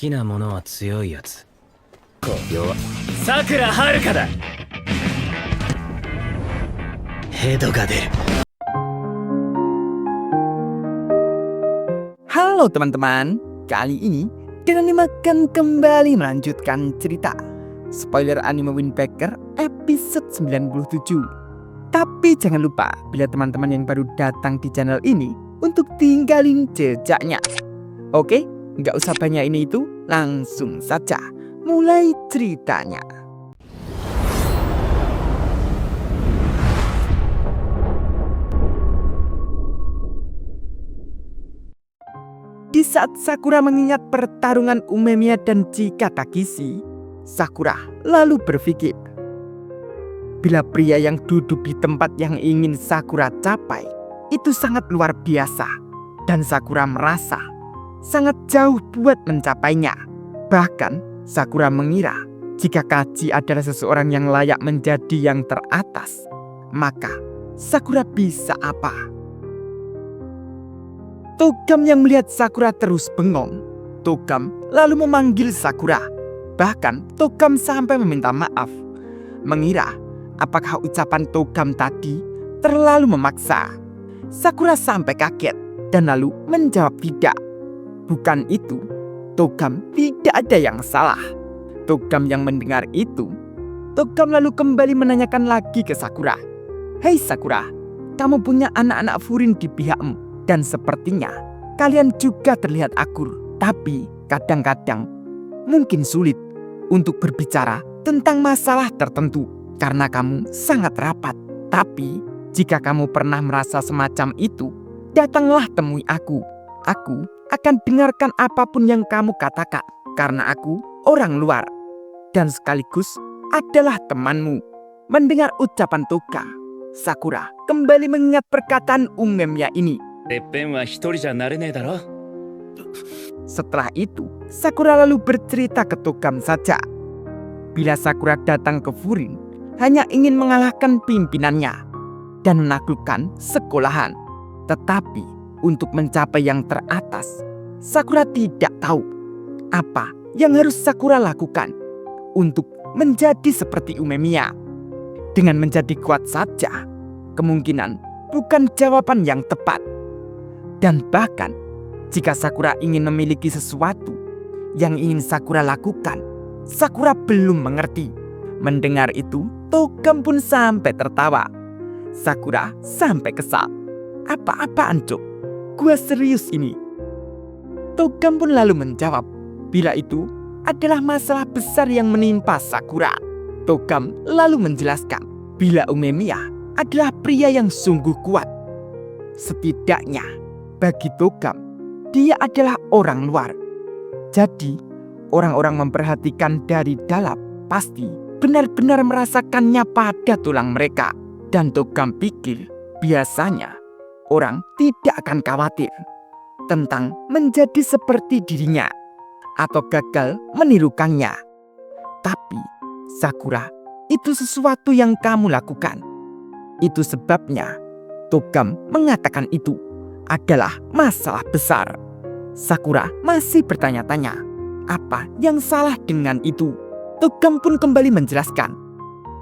きなものは強いやつ。弱。さくらはるかだ。ヘドが出る。 Halo teman-teman, kali ini Denani akan kembali melanjutkan cerita spoiler anime Windbreaker episode 97. Tapi jangan lupa bila teman-teman yang baru datang di channel ini untuk tinggalin jejaknya. Oke, nggak usah banyak ini itu, langsung saja mulai ceritanya. Di saat Sakura mengingat pertarungan Umemiya dan Chika Tagishi, Sakura lalu berpikir, bila pria yang duduk di tempat yang ingin Sakura capai itu sangat luar biasa, dan Sakura merasa sangat jauh buat mencapainya. Bahkan Sakura mengira jika Kaji adalah seseorang yang layak menjadi yang teratas, maka Sakura bisa apa? Togam yang melihat Sakura terus bengong. Togam lalu memanggil Sakura. Bahkan Togam sampai meminta maaf, mengira apakah ucapan Togam tadi terlalu memaksa. Sakura sampai kaget dan lalu menjawab tidak. Bukan itu, Togam tidak ada yang salah. Togam yang mendengar itu, Togam lalu kembali menanyakan lagi ke Sakura. Hei Sakura, kamu punya anak-anak furin di pihakmu. Dan sepertinya kalian juga terlihat akur. Tapi kadang-kadang mungkin sulit untuk berbicara tentang masalah tertentu karena kamu sangat rapat. Tapi jika kamu pernah merasa semacam itu, datanglah temui aku. Aku akan dengarkan apapun yang kamu katakan karena aku orang luar dan sekaligus adalah temanmu. Mendengar ucapan Toga, Sakura kembali mengingat perkataan Umemiya ini. Setelah itu, Sakura lalu bercerita ke Togam saja. Bila Sakura datang ke Furin, hanya ingin mengalahkan pimpinannya dan menaklukkan sekolahan. Tetapi untuk mencapai yang teratas, Sakura tidak tahu apa yang harus Sakura lakukan untuk menjadi seperti Umemiya. Dengan menjadi kuat saja, kemungkinan bukan jawaban yang tepat. Dan bahkan jika Sakura ingin memiliki sesuatu yang ingin Sakura lakukan, Sakura belum mengerti. Mendengar itu, Togam pun sampai tertawa. Sakura sampai kesal. Apa-apaan cok? Gua serius ini. Togam pun lalu menjawab, bila itu adalah masalah besar yang menimpa Sakura. Togam lalu menjelaskan, bila Umemiya adalah pria yang sungguh kuat. Setidaknya bagi Togam, dia adalah orang luar. Jadi, orang-orang memperhatikan dari dalam pasti benar-benar merasakannya pada tulang mereka. Dan Togam pikir, biasanya orang tidak akan khawatir tentang menjadi seperti dirinya atau gagal menirukannya. Tapi, Sakura, itu sesuatu yang kamu lakukan. Itu sebabnya Togam mengatakan itu adalah masalah besar. Sakura masih bertanya-tanya, apa yang salah dengan itu? Togam pun kembali menjelaskan,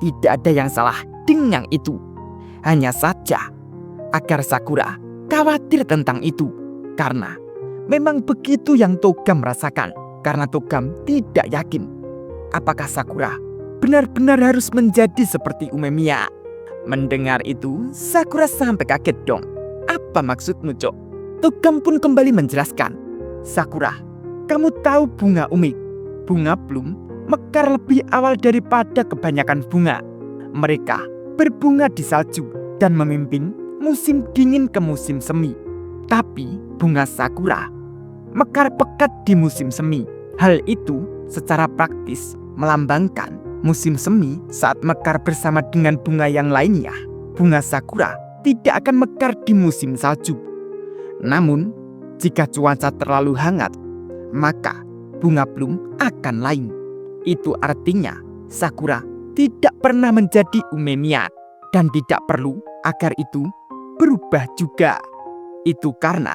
tidak ada yang salah dengan itu. Hanya saja agar Sakura khawatir tentang itu, karena memang begitu yang Togam rasakan. Karena Togam tidak yakin apakah Sakura benar-benar harus menjadi seperti Umemiya. Mendengar itu, Sakura sampai kaget dong. Apa maksudmu, Cok? Togam pun kembali menjelaskan, Sakura, kamu tahu bunga umik? Bunga plum mekar lebih awal daripada kebanyakan bunga. Mereka berbunga di salju dan memimpin musim dingin ke musim semi. Tapi bunga sakura mekar pekat di musim semi. Hal itu secara praktis melambangkan musim semi saat mekar bersama dengan bunga yang lainnya. Bunga sakura tidak akan mekar di musim salju. Namun, jika cuaca terlalu hangat, maka bunga plum akan lain. Itu artinya Sakura tidak pernah menjadi Umemiya dan tidak perlu agar itu berubah juga. Itu karena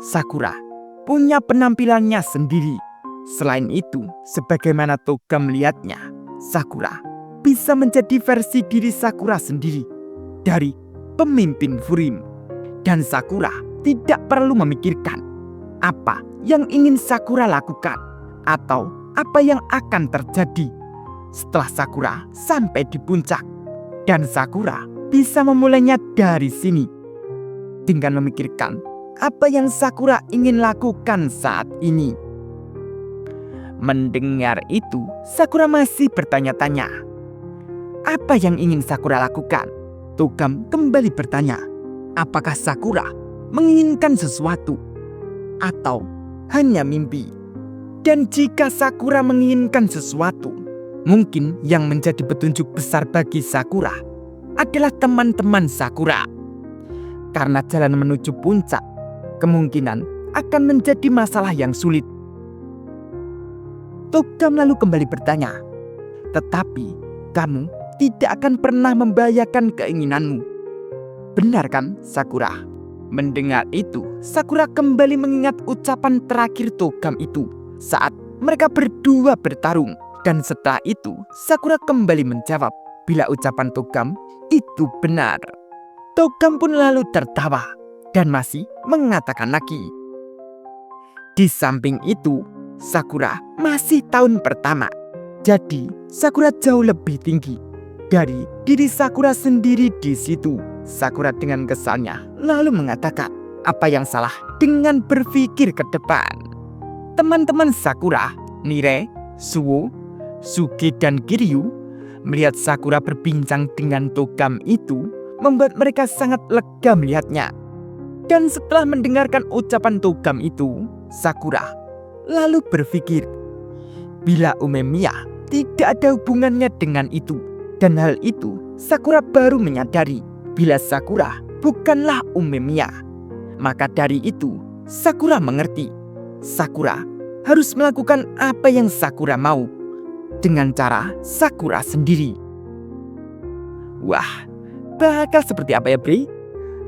Sakura punya penampilannya sendiri. Selain itu, sebagaimana Toga melihatnya, Sakura bisa menjadi versi diri Sakura sendiri dari pemimpin Furim. Dan Sakura tidak perlu memikirkan apa yang ingin Sakura lakukan atau apa yang akan terjadi setelah Sakura sampai di puncak. Dan Sakura bisa memulainya dari sini dengan memikirkan apa yang Sakura ingin lakukan saat ini. Mendengar itu, Sakura masih bertanya-tanya. Apa yang ingin Sakura lakukan? Togam kembali bertanya. Apakah Sakura menginginkan sesuatu atau hanya mimpi? Dan jika Sakura menginginkan sesuatu, mungkin yang menjadi petunjuk besar bagi Sakura adalah teman-teman Sakura. Karena jalan menuju puncak kemungkinan akan menjadi masalah yang sulit. Togam lalu kembali bertanya, tetapi kamu tidak akan pernah membahayakan keinginanmu. Benar kan, Sakura? Mendengar itu, Sakura kembali mengingat ucapan terakhir Togam itu saat mereka berdua bertarung. Dan setelah itu, Sakura kembali menjawab bila ucapan Togam itu benar. Togam pun lalu tertawa dan masih mengatakan lagi. Di samping itu, Sakura masih tahun pertama. Jadi, Sakura jauh lebih tinggi dari diri Sakura sendiri di situ. Sakura dengan kesalnya lalu mengatakan, apa yang salah dengan berpikir ke depan? Teman-teman Sakura, Nire, Suwo, Suge, dan Kiryu melihat Sakura berbincang dengan Togam itu membuat mereka sangat lega melihatnya. Dan setelah mendengarkan ucapan Togam itu, Sakura lalu berpikir bila Umemiya tidak ada hubungannya dengan itu. Dan hal itu Sakura baru menyadari bila Sakura bukanlah Umemiya. Maka dari itu Sakura mengerti Sakura harus melakukan apa yang Sakura mau dengan cara Sakura sendiri. Wah, bakal seperti apa ya, Bre?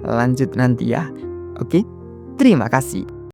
Lanjut nanti ya. Oke, terima kasih.